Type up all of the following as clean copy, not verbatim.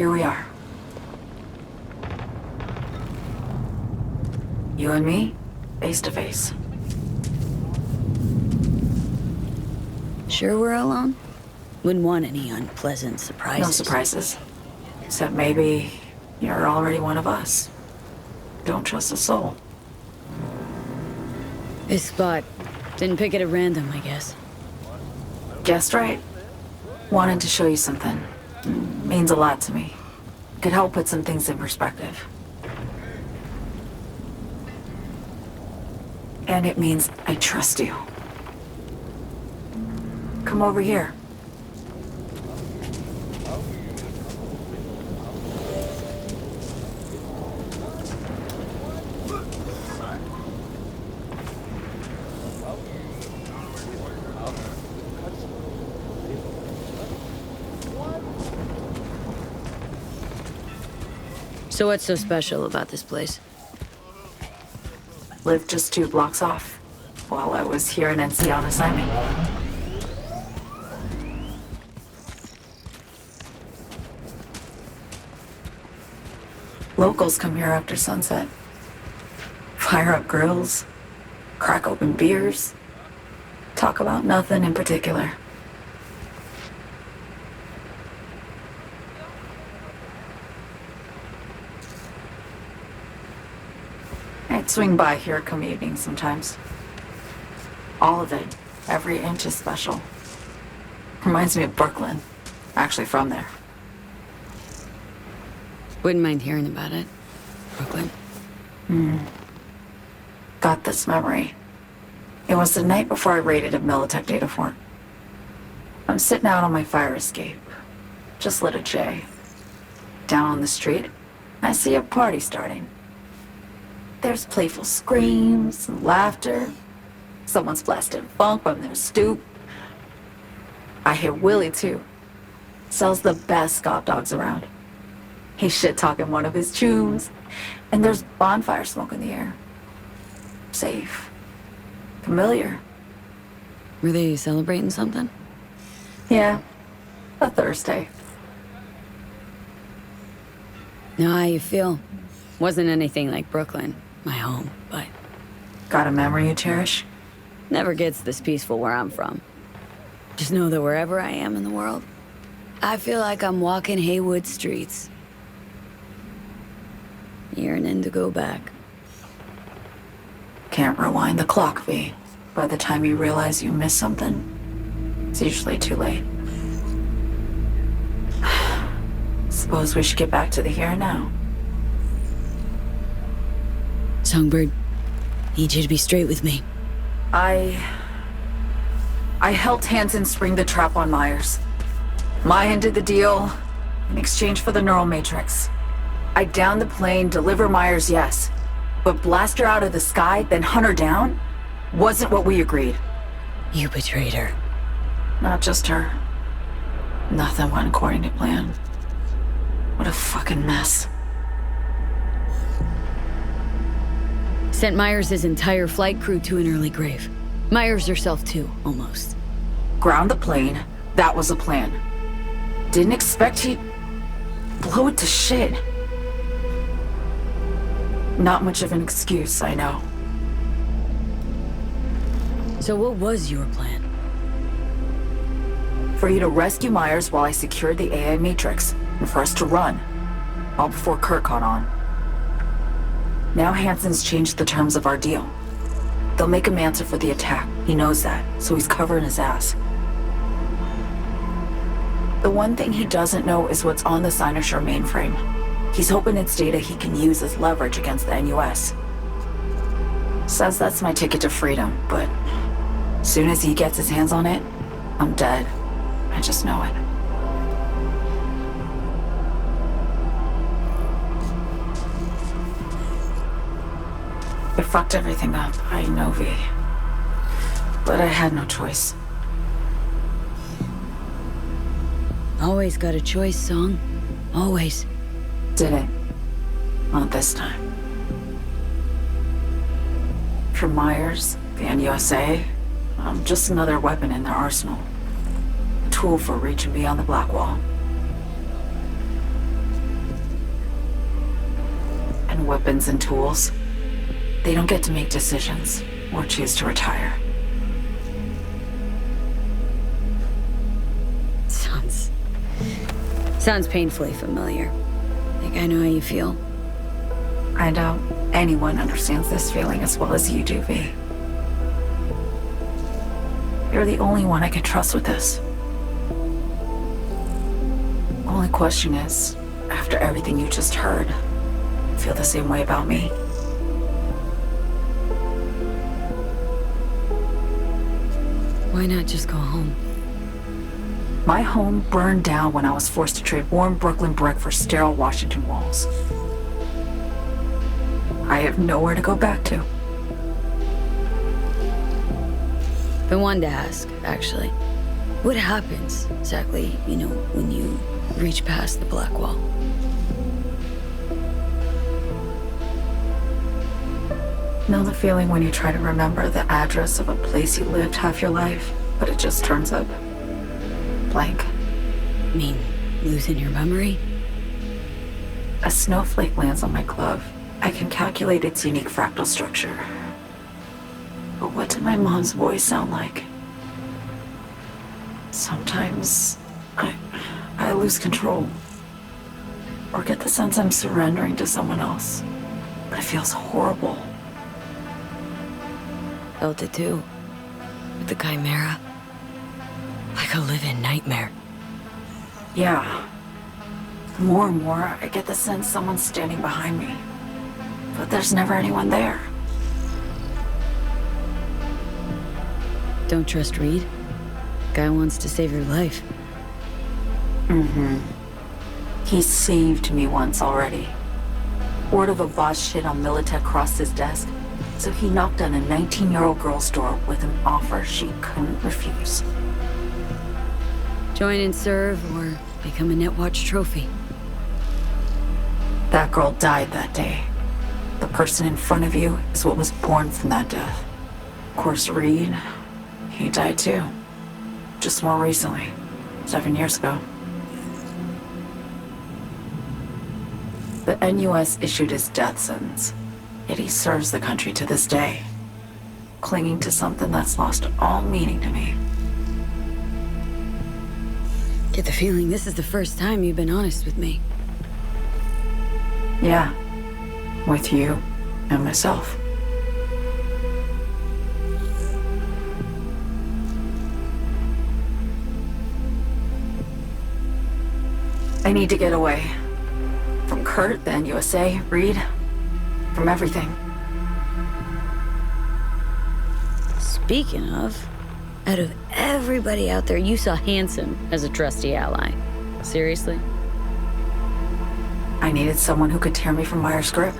here we are. You and me, face to face. Sure we're alone? Wouldn't want any unpleasant surprises. No surprises. Except maybe you're already one of us. Don't trust a soul. This spot. Didn't pick it at random, I guess. Guessed right. Wanted to show you something. Means a lot to me. Could help put some things in perspective. And it means I trust you. Come over here. So what's so special about this place? Lived just 2 blocks off, while I was here in NC on assignment. Locals come here after sunset. Fire up grills, crack open beers, talk about nothing in particular. I'd swing by here come evening sometimes. All of it, every inch is special. Reminds me of Brooklyn. Actually from there. Wouldn't mind hearing about it. Brooklyn. Got this memory. It was the night before I raided a Militech data fort. I'm sitting out on my fire escape. Just lit a J. Down on the street, I see a party starting. There's playful screams and laughter. Someone's blasting funk from their stoop. I hear Willie, too. Sells the best Scott dogs around. He's shit-talking one of his tunes. And there's bonfire smoke in the air. Safe. Familiar. Were they celebrating something? Yeah. A Thursday. Know how you feel. Wasn't anything like Brooklyn, my home, but Got a memory you cherish? never gets this peaceful where I'm from. Just know that wherever I am in the world, I feel like I'm walking Haywood streets. Yearning to go back. Can't rewind the clock, V. By the time you realize you missed something, it's usually too late. Suppose we should get back to the here and now. Songbird, need you to be straight with me. I helped Hansen spring the trap on Myers. Maya did the deal in exchange for the neural matrix. I downed the plane, deliver Myers, yes. But blast her out of the sky, then hunt her down? Wasn't what we agreed. You betrayed her. Not just her. Nothing went according to plan. What a fucking mess. Sent Myers' entire flight crew to an early grave. Myers herself too, almost. Ground the plane, that was a plan. Didn't expect he'd blow it to shit. Not much of an excuse, I know. So what was your plan? For you to rescue Myers while I secured the AI Matrix, and for us to run. All before Kurt caught on. Now Hansen's changed the terms of our deal. They'll make him answer for the attack. He knows that, so he's covering his ass. The one thing he doesn't know is what's on the Cynosure mainframe. He's hoping it's data he can use as leverage against the NUS. Says that's my ticket to freedom, but soon as he gets his hands on it, I'm dead. I just know it. I fucked everything up, I know, V. But I had no choice. Always got a choice, Song. Always. Didn't. Not this time. For Myers, the NUSA, I'm just another weapon in their arsenal. A tool for reaching beyond the black wall. weapons and tools. They don't get to make decisions or choose to retire. Sounds painfully familiar. Think I know how you feel. I doubt anyone understands this feeling as well as you do, V. You're the only one I can trust with this. Only question is, after everything you just heard, you feel the same way about me? Why not just go home? My home burned down when I was forced to trade warm Brooklyn brick for sterile Washington walls. I have nowhere to go back to. Been wanting to ask, actually. What happens exactly, when you reach past the black wall? Know the feeling when you try to remember the address of a place you lived half your life, but it just turns up blank? Mean losing your memory? A snowflake lands on my glove. I can calculate its unique fractal structure. But what did my mom's voice sound like? Sometimes I lose control. Or get the sense I'm surrendering to someone else. But it feels horrible. Felt it too. With the Chimera. Like a living nightmare. Yeah. More and more, I get the sense someone's standing behind me. But there's never anyone there. Don't trust Reed? Guy wants to save your life. Mm-hmm. He saved me once already. Word of a boss shit on Militech crossed his desk, so he knocked on a 19-year-old girl's door with an offer she couldn't refuse. Join and serve, or become a Netwatch trophy. That girl died that day. The person in front of you is what was born from that death. Of course, Reed, he died too. Just more recently. 7 years ago. The NUS issued his death sentence, yet he serves the country to this day, clinging to something that's lost all meaning to me. Get the feeling this is the first time you've been honest with me. Yeah, with you and myself. I need to get away. From Kurt, then USA, Reed, from everything. Speaking of, out of everybody out there, you saw Hansen as a trusty ally. Seriously? I needed someone who could tear me from Myers' grip.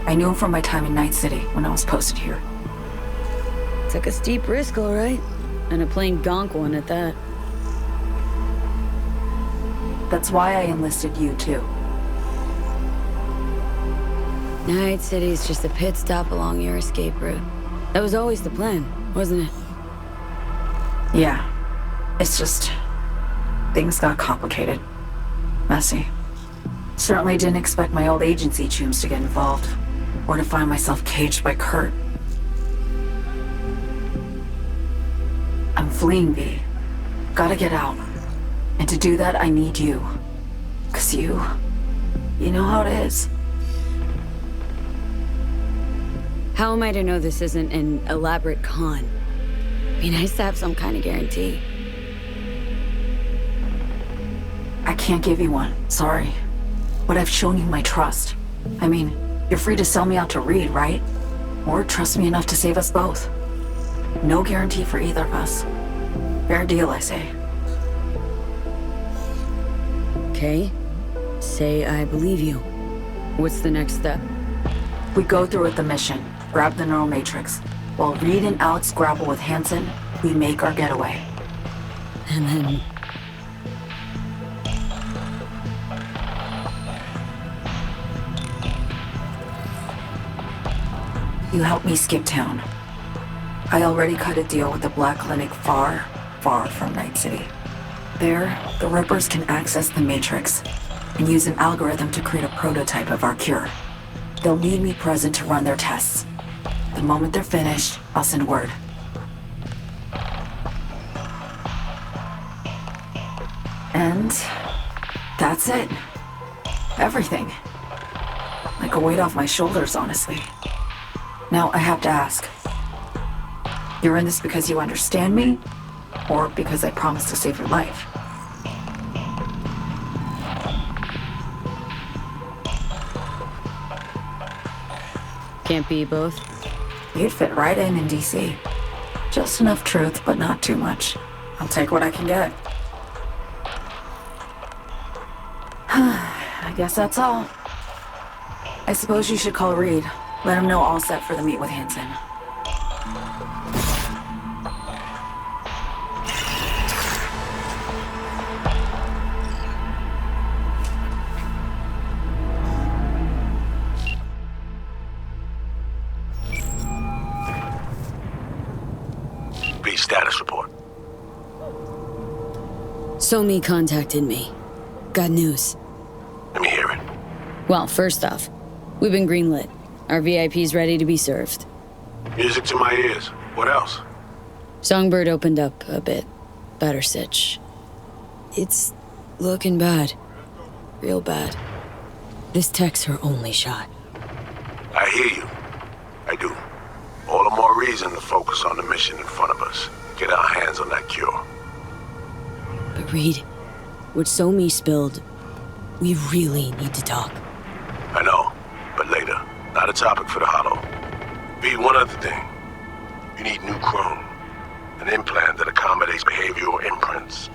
I knew him from my time in Night City when I was posted here. Took a steep risk, all right. And a plain gonk one at that. That's why I enlisted you, too. Night City's just a pit stop along your escape route. That was always the plan, wasn't it? Yeah. It's just... things got complicated. Messy. Certainly didn't expect my old agency chooms to get involved. Or to find myself caged by Kurt. I'm fleeing, V. Gotta get out. And to do that, I need you. 'Cause you know how it is. How am I to know this isn't an elaborate con? Be nice to have some kind of guarantee. I can't give you one, sorry. But I've shown you my trust. I mean, you're free to sell me out to Reed, right? Or trust me enough to save us both. No guarantee for either of us. Fair deal, I say. Okay. Say I believe you. What's the next step? We go through with the mission, grab the neural matrix. While Reed and Alex grapple with Hansen, we make our getaway. And then... You help me skip town. I already cut a deal with the Black Clinic far, far from Night City. There, the Rippers can access the Matrix and use an algorithm to create a prototype of our cure. They'll need me present to run their tests. The moment they're finished, I'll send word. And that's it. Everything. Like a weight off my shoulders, honestly. Now, I have to ask. You're in this because you understand me? Or because I promised to save your life? Can't be both. You'd fit right in DC. Just enough truth, but not too much. I'll take what I can get. I guess that's all. I suppose you should call Reed. Let him know all set for the meet with Hansen. B, status report. Somi contacted me. Got news. Let me hear it. Well, first off, we've been greenlit. Our VIP's ready to be served. Music to my ears. What else? Songbird opened up a bit. Better sitch. It's looking bad. Real bad. This tech's her only shot. I hear you. I do. All the more reason to focus on the mission in front of us. Get our hands on that cure. But Reed, what Somi spilled, we really need to talk. I know, but later. Not a topic for the hollow. B, one other thing. You need new chrome. An implant that accommodates behavioral imprints.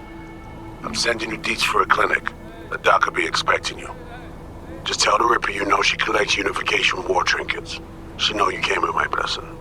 I'm sending you deets for a clinic. The doc will be expecting you. Just tell the Ripper you know she collects unification war trinkets. She know you came with my blessing.